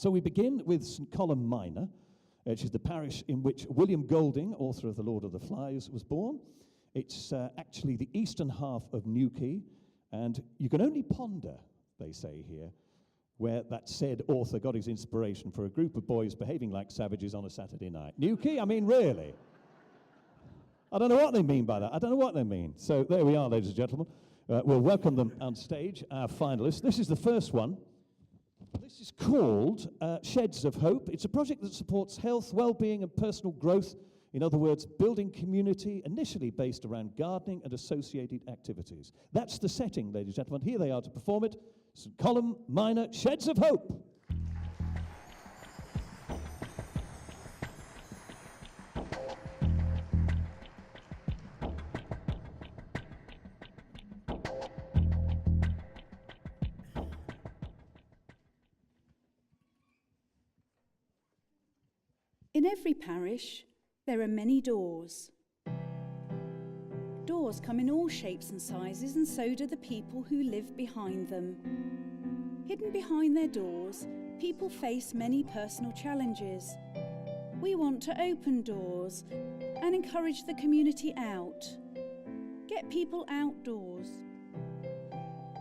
So we begin with St. Column Minor, which is the parish in which William Golding, author of The Lord of the Flies, was born. It's actually the eastern half of Newquay, and you can only ponder, they say here, where that said author got his inspiration for a group of boys behaving like savages on a Saturday night. Newquay? I mean, really? I don't know what they mean by that. I don't know what they mean. So there we are, ladies and gentlemen. We'll welcome them on stage, our finalists. This is the first one. This is called S.H.E.D.S of Hope. It's a project that supports health, well-being, and personal growth. In other words, building community, initially based around gardening and associated activities. That's the setting, ladies and gentlemen. Here they are to perform it. St. Column Minor, S.H.E.D.S of Hope. In every parish, there are many doors. Doors come in all shapes and sizes, and so do the people who live behind them. Hidden behind their doors, people face many personal challenges. We want to open doors and encourage the community out. Get people outdoors.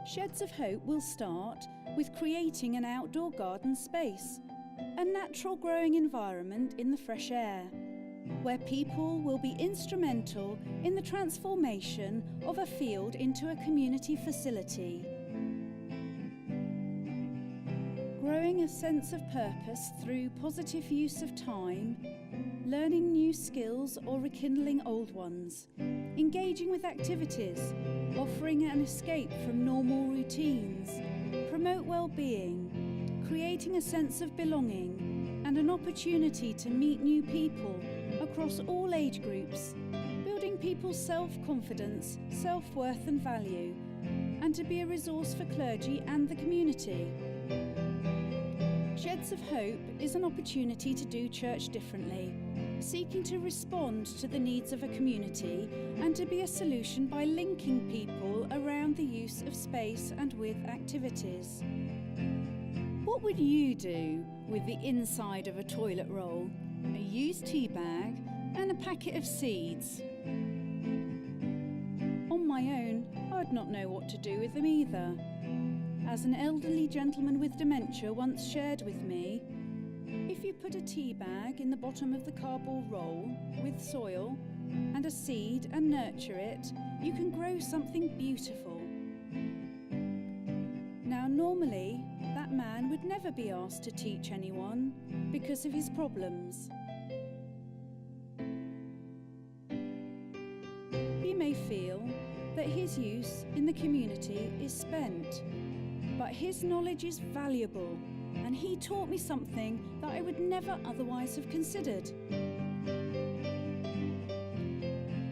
S.H.E.D.S of Hope will start with creating an outdoor garden space, a natural growing environment in the fresh air, where people will be instrumental in the transformation of a field into a community facility. Growing a sense of purpose through positive use of time, learning new skills or rekindling old ones, engaging with activities, offering an escape from normal routines, promote well-being, creating a sense of belonging and an opportunity to meet new people across all age groups, building people's self-confidence, self-worth and value, and to be a resource for clergy and the community. S.H.E.D.S of Hope is an opportunity to do church differently, seeking to respond to the needs of a community and to be a solution by linking people around the use of space and with activities. What would you do with the inside of a toilet roll, a used tea bag, and a packet of seeds? On my own, I'd not know what to do with them either. As an elderly gentleman with dementia once shared with me, if you put a tea bag in the bottom of the cardboard roll with soil and a seed and nurture it, you can grow something beautiful. Now, normally, that man would never be asked to teach anyone because of his problems. He may feel that his use in the community is spent, but his knowledge is valuable, and he taught me something that I would never otherwise have considered.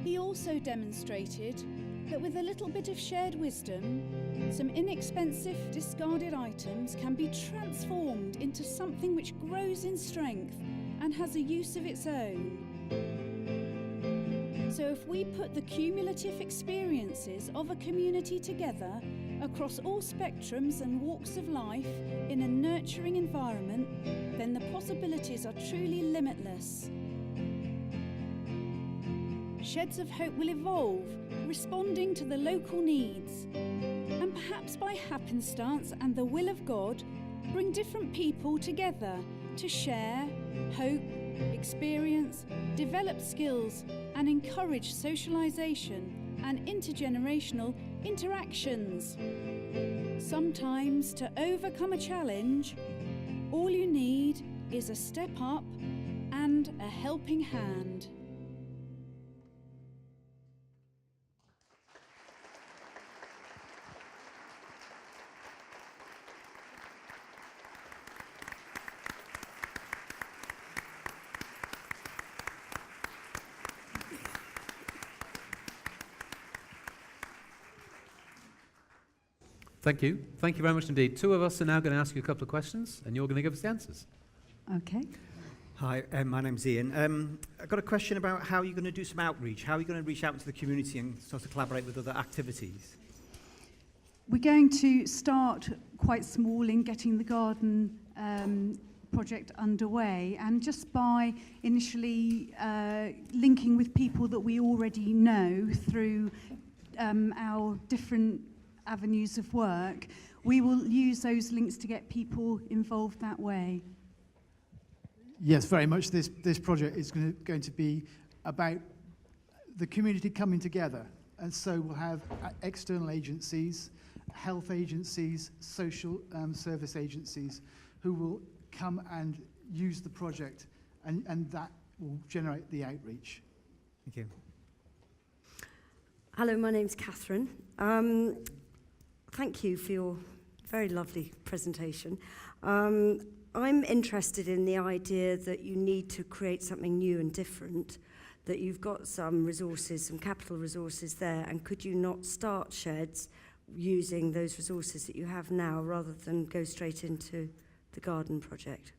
He also demonstrated that with a little bit of shared wisdom, some inexpensive discarded items can be transformed into something which grows in strength and has a use of its own. So if we put the cumulative experiences of a community together across all spectrums and walks of life in a nurturing environment, then the possibilities are truly limitless. S.H.E.D.S of Hope will evolve, responding to the local needs, and perhaps by happenstance and the will of God, bring different people together to share, hope, experience, develop skills, and encourage socialisation and intergenerational interactions. Sometimes, to overcome a challenge, all you need is a step up and a helping hand. Thank you. Thank you very much indeed. Two of us are now going to ask you a couple of questions, and you're going to give us the answers. Okay. Hi, my name's Ian. I've got a question about how you're going to do some outreach. How are you going to reach out to the community and start to collaborate with other activities? We're going to start quite small in getting the garden project underway, and just by initially linking with people that we already know through our different avenues of work, we will use those links to get people involved that way. Yes, very much. This project is going to be about the community coming together, and so we'll have external agencies, health agencies, social service agencies who will come and use the project, and that will generate the outreach. Thank you. Hello, my name's Catherine. Thank you for your very lovely presentation. I'm interested in the idea that you need to create something new and different, that you've got some resources, some capital resources there, and could you not start S.H.E.D.S using those resources that you have now rather than go straight into the garden project?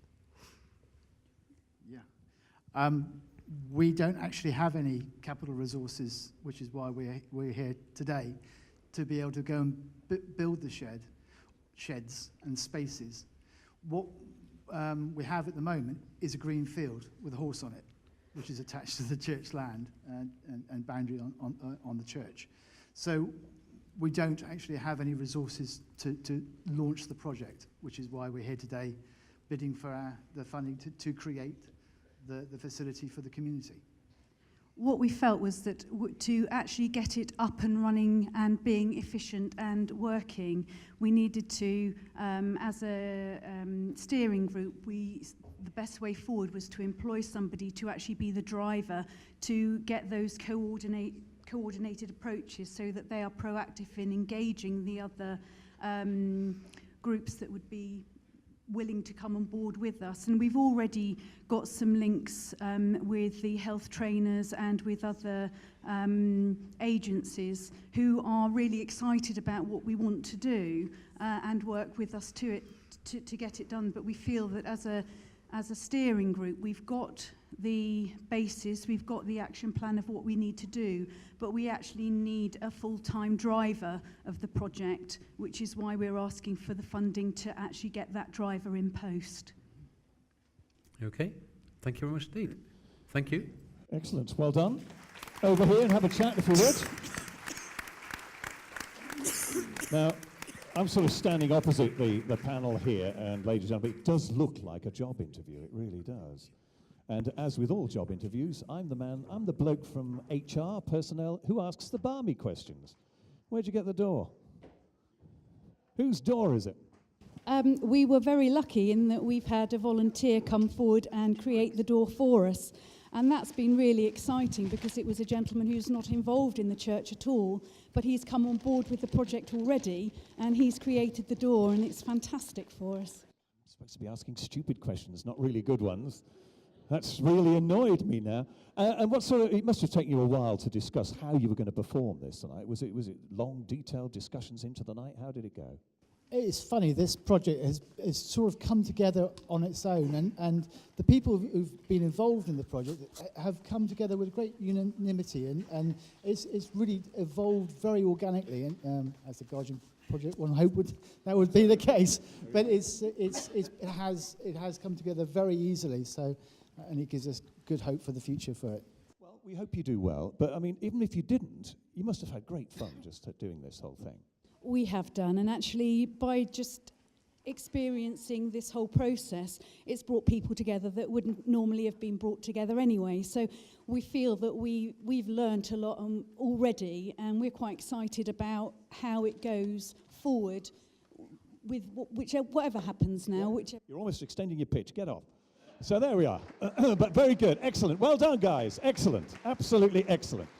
Yeah. We don't actually have any capital resources, which is why we're here today, to be able to go and build the sheds and spaces. What we have at the moment is a green field with a horse on it, which is attached to the church land and boundary on the church. So we don't actually have any resources to launch the project, which is why we're here today bidding for the funding to create the facility for the community. What we felt was that to actually get it up and running and being efficient and working, we needed to, as a steering group, the best way forward was to employ somebody to actually be the driver to get those coordinated approaches so that they are proactive in engaging the other groups that would be willing to come on board with us. And we've already got some links with the health trainers and with other agencies who are really excited about what we want to do and work with us to get it done. But we feel that as a steering group, we've got the basis, we've got the action plan of what we need to do, but we actually need a full-time driver of the project, which is why we're asking for the funding to actually get that driver in post. Okay, thank you very much indeed. Thank you. Excellent, well done. Over here and have a chat if you would. Now, I'm sort of standing opposite the panel here, and ladies and gentlemen, it does look like a job interview, it really does. And as with all job interviews, I'm the bloke from HR, personnel, who asks the balmy questions. Where'd you get the door? Whose door is it? We were very lucky in that we've had a volunteer come forward and create the door for us. And that's been really exciting because it was a gentleman who's not involved in the church at all, but he's come on board with the project already, and he's created the door, and it's fantastic for us. I'm supposed to be asking stupid questions, not really good ones. That's really annoyed me now. And what sort of, it must have taken you a while to discuss how you were going to perform this tonight. Was it long, detailed discussions into the night? How did it go? It's funny, this project has sort of come together on its own, and the people who've been involved in the project have come together with great unanimity, and it's really evolved very organically, and as the Guardian project, one hope that would be the case, but it has come together very easily, so, and it gives us good hope for the future for it. Well, we hope you do well, but I mean, even if you didn't, you must have had great fun just doing this whole thing. We have done, and actually by just experiencing this whole process, it's brought people together that wouldn't normally have been brought together anyway. So we feel that we've learnt a lot already, and we're quite excited about how it goes forward with whatever happens now. Yeah. You're almost extending your pitch. Get off. So there we are. But very good. Excellent. Well done, guys. Excellent. Absolutely excellent.